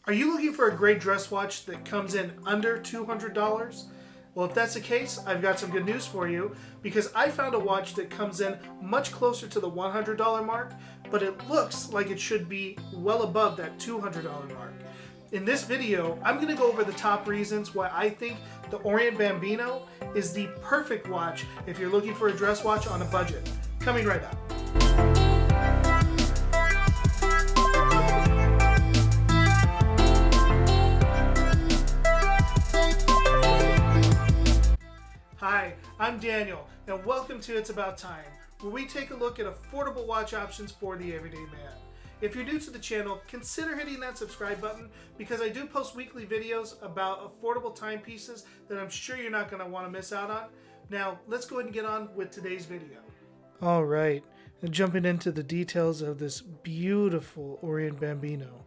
Are you looking for a great dress watch that comes in under $200? Well, if that's the case, I've got some good news for you because I found a watch that comes in much closer to the $100 mark, but it looks like it should be well above that $200 mark. In this video, I'm going to go over the top reasons why I think the Orient Bambino is the perfect watch if you're looking for a dress watch on a budget. Coming right up. Hi, I'm Daniel, and welcome to It's About Time, where we take a look at affordable watch options for the everyday man. If you're new to the channel, consider hitting that subscribe button because I do post weekly videos about affordable timepieces that I'm sure you're not going to want to miss out on. Now, let's go ahead and get on with today's video. All right, and jumping into the details of this beautiful Orient Bambino.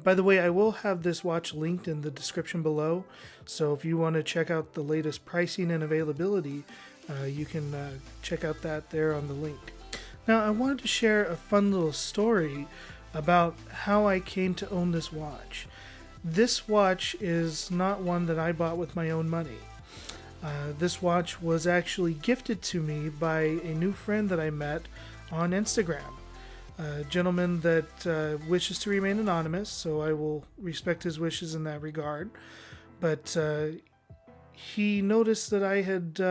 By the way, I will have this watch linked in the description below, so if you want to check out the latest pricing and availability, you can check out that there on the link. Now, I wanted to share a fun little story about how I came to own this watch. This watch is not one that I bought with my own money. This watch was actually gifted to me by a new friend that I met on Instagram. A gentleman that wishes to remain anonymous, so I will respect his wishes in that regard. But he noticed that I had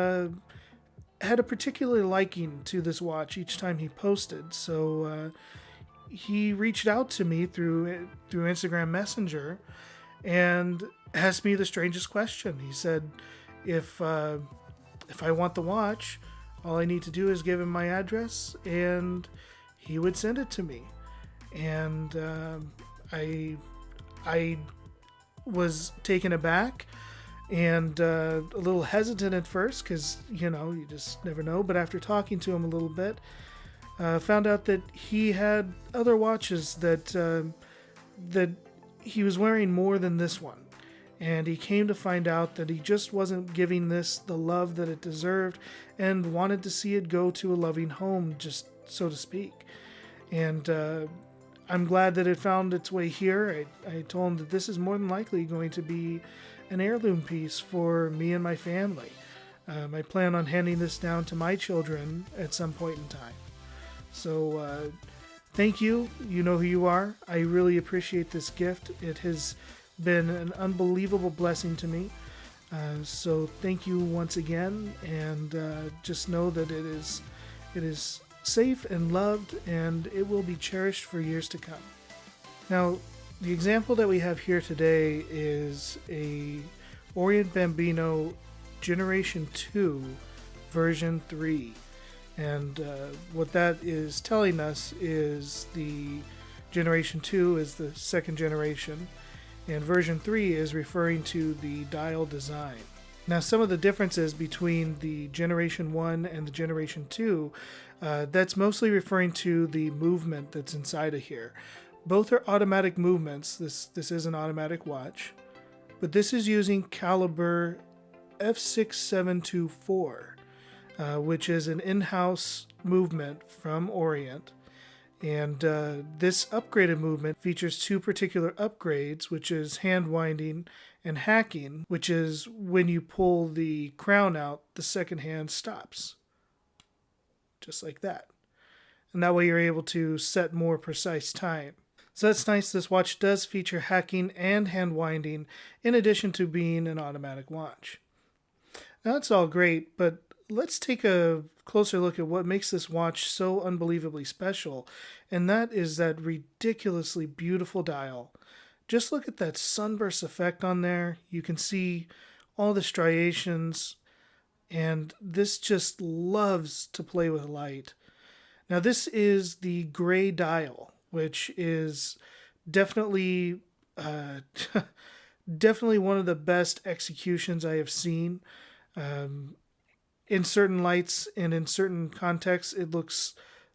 a particular liking to this watch each time he posted. So he reached out to me through Instagram Messenger and asked me the strangest question. He said, if I want the watch, all I need to do is give him my address and he would send it to me. And I was taken aback and a little hesitant at first because, you just never know. But after talking to him a little bit, found out that he had other watches that he was wearing more than this one. And he came to find out that he just wasn't giving this the love that it deserved and wanted to see it go to a loving home, just so to speak. And I'm glad that it found its way here. I told him that this is more than likely going to be an heirloom piece for me and my family. I plan on handing this down to my children at some point in time. So thank you. You know who you are. I really appreciate this gift. It has been an unbelievable blessing to me. So thank you once again, and just know that it is safe and loved, and it will be cherished for years to come. Now, the example that we have here today is a Orient Bambino Generation 2 version 3. And what that is telling us is the Generation 2 is the second generation, and version 3 is referring to the dial design. Now, some of the differences between the Generation 1 and the Generation 2, that's mostly referring to the movement that's inside of here. Both are automatic movements. This is an automatic watch, but this is using caliber F6724, which is an in-house movement from Orient. And this upgraded movement features two particular upgrades, which is hand winding and hacking, which is when you pull the crown out, the second hand stops. Just like that. And that way you're able to set more precise time. So that's nice. This watch does feature hacking and hand winding in addition to being an automatic watch. Now that's all great, but let's take a closer look at what makes this watch so unbelievably special, and that is that ridiculously beautiful dial. Just look at that sunburst effect on there. You can see all the striations, and this just loves to play with light. Now this is the gray dial, which is definitely definitely one of the best executions I have seen. In certain lights and in certain contexts, it looks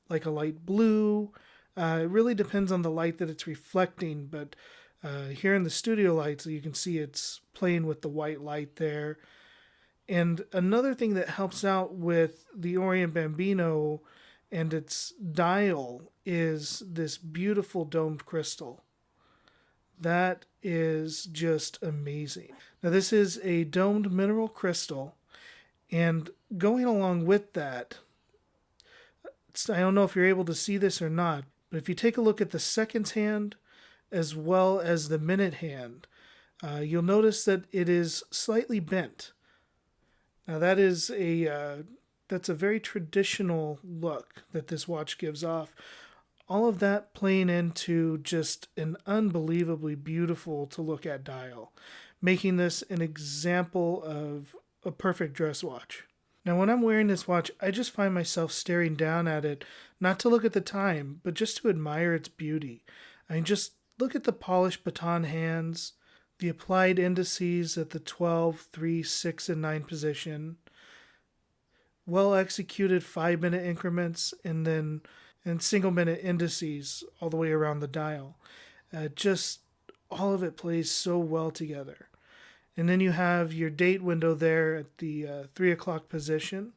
like a light blue. It really depends on the light that it's reflecting, but here in the studio lights, you can see it's playing with the white light there. And another thing that helps out with the Orient Bambino and its dial is this beautiful domed crystal. That is just amazing. Now, this is a domed mineral crystal, and going along with that, I don't know if you're able to see this or not, but if you take a look at the seconds hand as well as the minute hand, you'll notice that it is slightly bent. Now that's a very traditional look that this watch gives off. All of that playing into just an unbelievably beautiful to look at dial, making this an example of a perfect dress watch. Now, when I'm wearing this watch, I just find myself staring down at it, not to look at the time, but just to admire its beauty. I mean, just look at the polished baton hands, the applied indices at the 12, 3, 6, and 9 position, well executed 5 minute increments, and single minute indices all the way around the dial. Just all of it plays so well together. And then you have your date window there at the 3 o'clock position.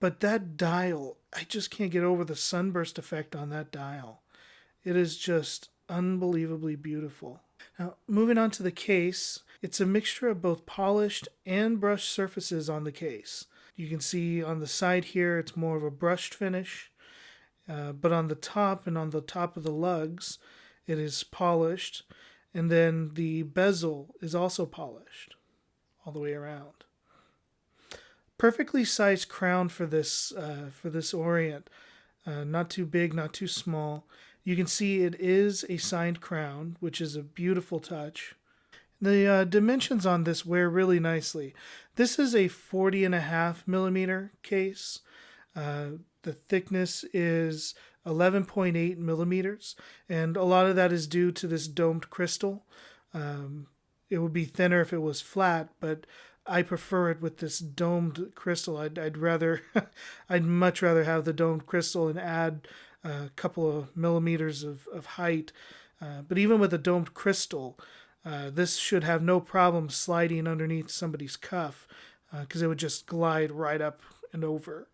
But that dial, I just can't get over the sunburst effect on that dial. It is just unbelievably beautiful. Now, moving on to the case, it's a mixture of both polished and brushed surfaces on the case. You can see on the side here, it's more of a brushed finish. But on the top and on the top of the lugs, it is polished. And then the bezel is also polished all the way around. Perfectly sized crown for this Orient. Not too big, not too small. You can see it is a signed crown, which is a beautiful touch. The dimensions on this wear really nicely. This is a 40.5 millimeter case. The thickness is 11.8 millimeters, and a lot of that is due to this domed crystal. It would be thinner if it was flat, but I prefer it with this domed crystal. I'd rather, I'd much rather have the domed crystal and add a couple of millimeters of height. But even with a domed crystal, this should have no problem sliding underneath somebody's cuff because it would just glide right up and over.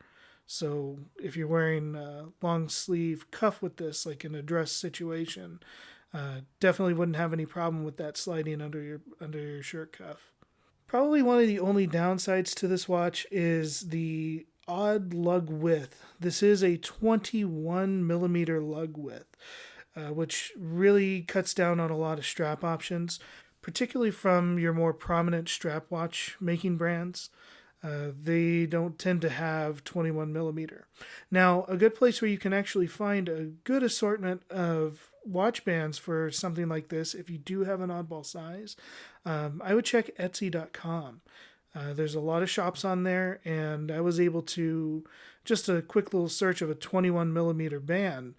So if you're wearing a long sleeve cuff with this, like in a dress situation, definitely wouldn't have any problem with that sliding under your shirt cuff. Probably one of the only downsides to this watch is the odd lug width. This is a 21 millimeter lug width, which really cuts down on a lot of strap options, particularly from your more prominent strap watch making brands. They don't tend to have 21 millimeter. Now, a good place where you can actually find a good assortment of watch bands for something like this, if you do have an oddball size, I would check Etsy.com. There's a lot of shops on there, and I was able to, just a quick little search of a 21 millimeter band,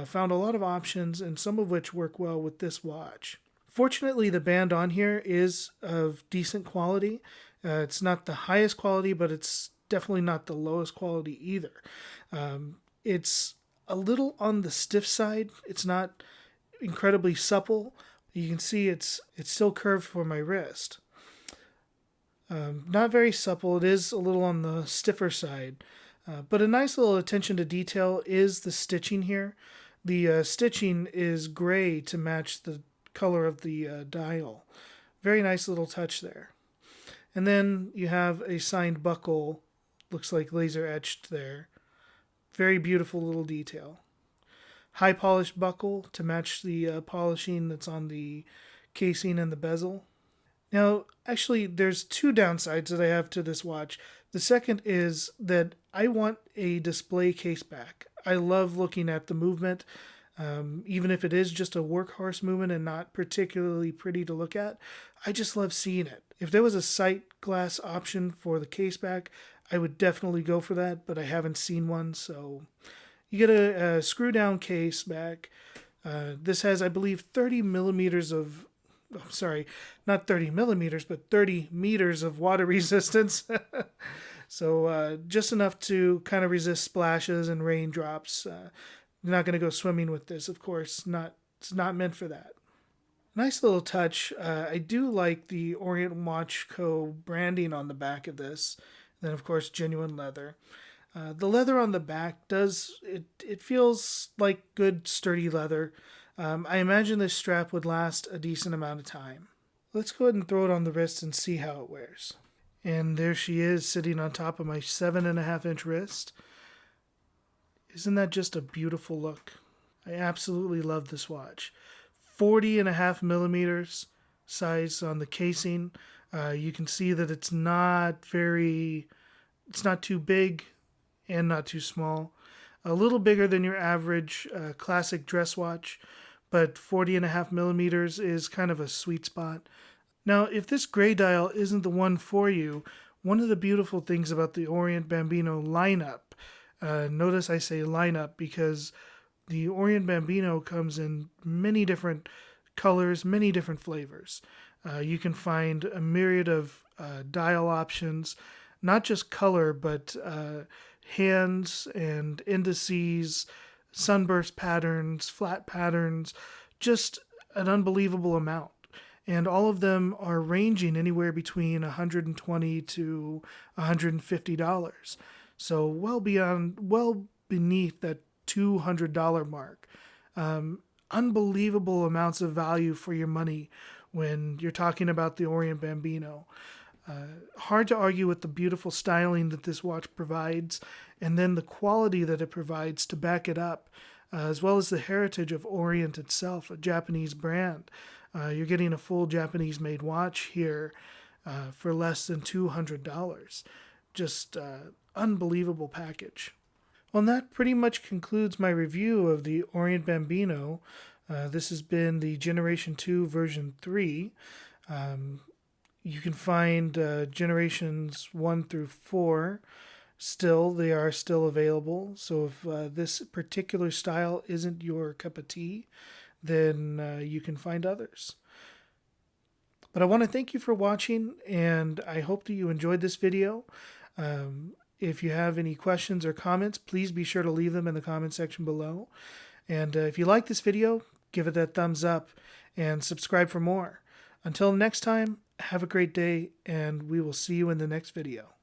found a lot of options, and some of which work well with this watch. Fortunately, the band on here is of decent quality. It's not the highest quality, but it's definitely not the lowest quality either. It's a little on the stiff side. It's not incredibly supple. You can see it's still curved for my wrist. Not very supple. It is a little on the stiffer side. But a nice little attention to detail is the stitching here. The stitching is gray to match the color of the dial. Very nice little touch there. And then you have a signed buckle, looks like laser etched there. Very beautiful little detail. High polished buckle to match the polishing that's on the casing and the bezel. Now, actually, there's two downsides that I have to this watch. The second is that I want a display case back. I love looking at the movement, even if it is just a workhorse movement and not particularly pretty to look at. I just love seeing it. If there was a sight glass option for the case back, I would definitely go for that, but I haven't seen one, so you get a screw down case back. This has, I believe, 30 millimeters of, oh, sorry, not 30 millimeters, but 30 meters of water resistance. So just enough to kind of resist splashes and raindrops. You're not going to go swimming with this, of course. It's not meant for that. Nice little touch. I do like the Orient Watch Co. branding on the back of this. Then, of course, genuine leather. The leather on the back it feels like good sturdy leather. I imagine this strap would last a decent amount of time. Let's go ahead and throw it on the wrist and see how it wears. And there she is sitting on top of my 7.5-inch wrist. Isn't that just a beautiful look? I absolutely love this watch. 40.5 millimeters size on the casing. You can see that it's not too big and not too small. A little bigger than your average classic dress watch, but 40.5 millimeters is kind of a sweet spot. Now, if this gray dial isn't the one for you, one of the beautiful things about the Orient Bambino lineup, notice I say lineup because the Orient Bambino comes in many different colors, many different flavors. You can find a myriad of dial options, not just color, but hands and indices, sunburst patterns, flat patterns, just an unbelievable amount. And all of them are ranging anywhere between $120 to $150. So well beneath that $200 mark. Unbelievable amounts of value for your money when you're talking about the Orient Bambino. Hard to argue with the beautiful styling that this watch provides, and then the quality that it provides to back it up, as well as the heritage of Orient itself, a Japanese brand. You're getting a full Japanese-made watch here for less than $200. Just unbelievable package. Well, and that pretty much concludes my review of the Orient Bambino. This has been the Generation 2 version 3. You can find generations 1 through 4 they are still available. So if this particular style isn't your cup of tea, then you can find others. But I want to thank you for watching, and I hope that you enjoyed this video. If you have any questions or comments, please be sure to leave them in the comment section below. And if you like this video, give it that thumbs up and subscribe for more. Until next time, have a great day, and we will see you in the next video.